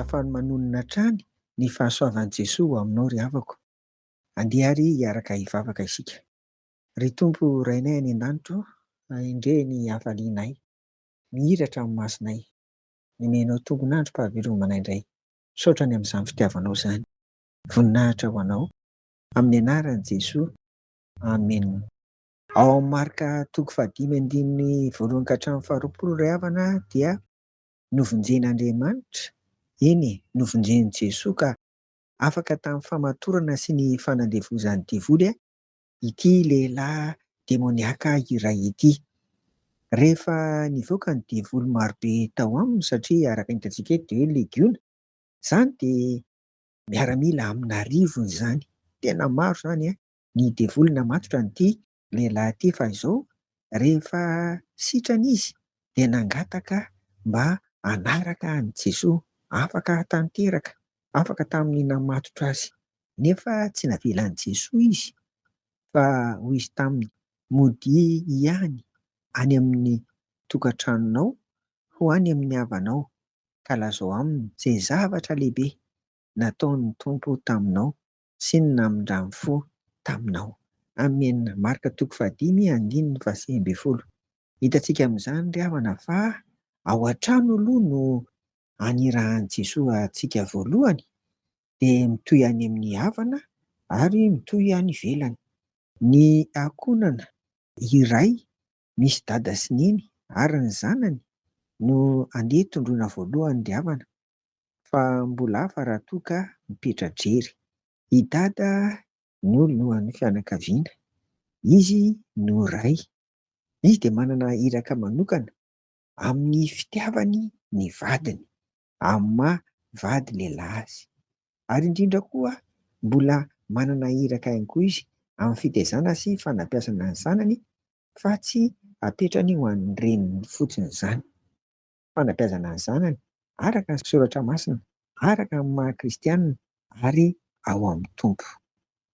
ahafahan'ny manonona hatrany ny fahasoavan'i Jesoa ho aminao ry havako. Andeha ary hiaraka hivavaka isika. Ry Tompo Rainay any an-danitro, indre ny hafalianay, mihiratra amin'ny masonay. Nomenao tombonandro mpahavelomana indray. Saotra ny amin'izany fitiavanao izany. Voninahitra ho anao. Amin'ny anaran'i Jesoa. Amen. Ao amin'ny marika toko 5:1-8 ray havana dia novonjen'Andriamanitra, eny novonjen'i Jesoa ka afaka tamin'ny famatorana sy ny fanandevozan'ny diavoly ity lehilahy demoniaka iray ity. Rehefa nivoaka ny diavoly marobe tao aminy, satria araka ny hitantsika eto dia hoe legiona, izany dia miaramila amin'ny arivony izany. Tena maro izany ny diavoly namatotra an'ity lehilahy ity, fa izao rehefa sitrana izy dia nangataka mba hanaraka an'i Jesoa, afaka tanteraka, afaka tamin'ny namatotra azy. Nefa tsy navelan'i Jesoa izy, fa hoy izy taminy, mody ihany any amin'ny tokantranonao, ho any amin'ny havanao, ka lazao aminy izay zavatra lehibe nataon'ny Tompo taminao sy ny namindrany fo taminao. Amen. Marika toko 5:1-10. Hitantsika amin'izany ry havana fa ao an-trano aloha no anirahan'i Jesoa antsika voalohany, dia mitohy any amin'ny havana ary mitohy any ivelany. Ny ankonana iray misy dada sy neny ary ny zanany no andeha tondroina voalohany ry havana, fa mbola hafa raha toa ka mipetra-jery. I dada no alohan'ny fianakaviana, izy no ray. Izy dia manana iraka manokana amin'ny fitiavany ny vadiny, amin'ny maha vady lehilahy azy. Ary indrindra koa mbola manana iraka ihany koa izy amin'ny fitaizana sy fanampiasana ny zanany, fa tsy hapetrany ho an'ny reniny fotsiny izany. Fanampiasana ny zanany araka ny soratra masina, araka ny maha kristianina ary ao amin'ny Tompo.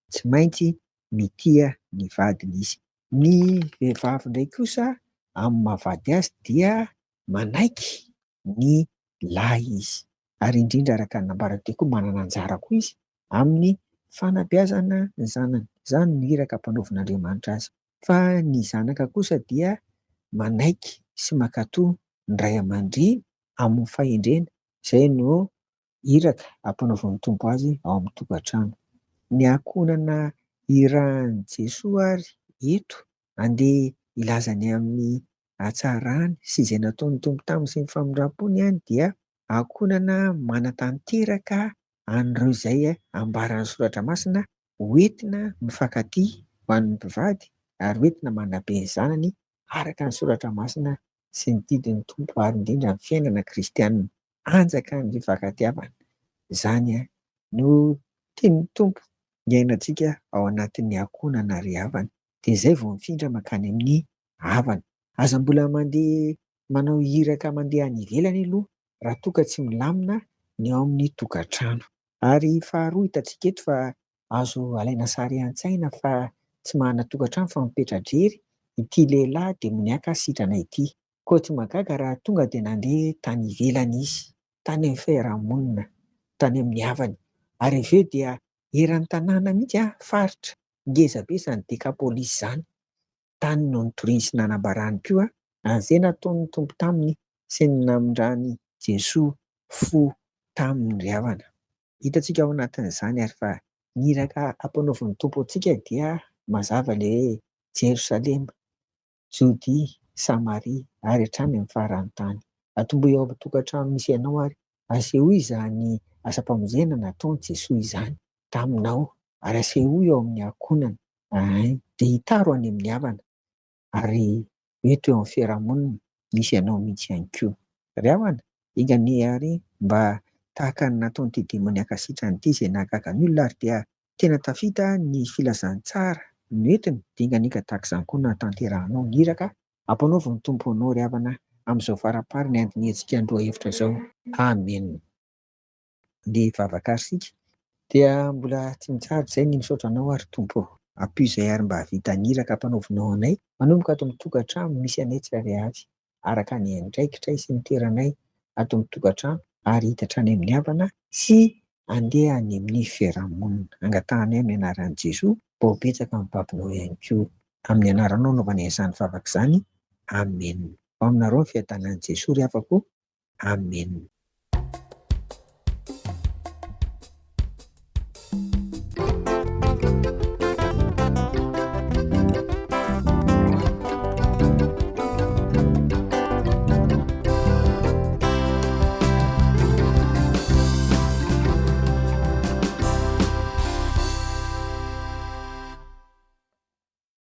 Tsy maintsy mitia ny vadiny izy. Ny vehivavy indray kosa amin'ny mahavady azy dia manaiky ny lahy izy. Ary indrindra araka ny nambarako teo koa, manana anjara koa izy amin'ny fanabeazana ny zanany. Izany ny iraka ampanaovin'Andriamanitra azy. Fa ny zanaka kosa dia manaiky sy mankatoa ny ray aman-dreny amin'ny fahendrena. Izay no iraka ampanaovin'ny Tompo azy ao amin'ny tokantrano. Ny ankonana irahan'i Jesoa ary eto andeha ilazany amin'ny hatsarany sy izay nataon'ny Tompo taminy sy ny famindram-pony ihany, dia ankonana manatanteraka an'ireo izay ambaran'ny soratra masina, hoentina mifankatia ho an'ny mpivady ary hoentina manabe ny zanany araka ny soratra masina sy ny didin'ny Tompo, ary indrindra ny fiainana kristianina, anjaka ny fifankatiavana. Izany no tian'ny Tompo ny ainantsika ao anatin'ny ankonana ry havana, dia izay vao mifindra mankany amin'ny havana. Aza mbola mandeha manao iraka mandeha any ivelany aloha raha toa ka tsy milamina ny ao amin'ny tokantrano. Ary faharoa hitantsika eto fa azo alaina sary an-tsaina fa tsy manana tokantrano fa mipetra-jery ity lehilahy demoniaka sitrana ity. Koa tsy magaga raha tonga dia nandeha tany ivelany izy, tany amin'ny fiarahamonina, tany amin'ny havany. Ary avy eo dia eran'ny tanàna mihitsy, faritra ngeza be izany Dekapôlisy izany, tany no nitoriany sy nanambarany koa an'izay nataon'ny Tompo taminy sy ny namindrany Jesoa fo taminy ry havana. Hitantsika ao anatin'izany ary fa ny iraka ampanaovin'ny Tompo antsika dia mazava ilay hoe Jerosalema, Jodia, Samaria ary hatrany amin'ny faran'ny tany. Atombohy ao amin'ny tokantrano misy ianao ary asehoy izany asa-pamonjena nataon'i Jesoa izany taminao, ary asehoy ao amin'ny ankonana, dia hitaro any amin'ny havana, ary eto eo amin'ny fiarahamonina misy ianao mihitsy ihany koa. Ry havana, ingany ary mba tahaka ny nataon'ity demoniaka sitrana ity izay nahagaga ny olona, ary dia tena tafita ny filazantsara noentina, dia inganinga tahaka izany koa nahatanterahanao ny iraka ampanaovin'ny Tompo anao ry havana amin'izao farapariny andinihetsika androa hevitra izao. Amen. Ny vavaka arsika dia mbola tsy mitsahatra izay ny misaotra anao ary Tompo, ampio izay ary mba havita ny iraka ampanaovinao anay manomboka ato amin'ny tokantrano misy anay tsirairay avy, araka ny andraikitra sy ny toeranay ato amin'ny tokantrano ary hiditra any amin'ny havana sy handeha any amin'ny fiarahamonina. Angatahana amin'ny anaran'i Jesoa, mba ho betsaka ny babinao ihany koa. Amin'ny anaranao anaovana izany vavaka izany. Amen. Ho aminareo ny fiadanan'i Jesoa ry havako. Amen.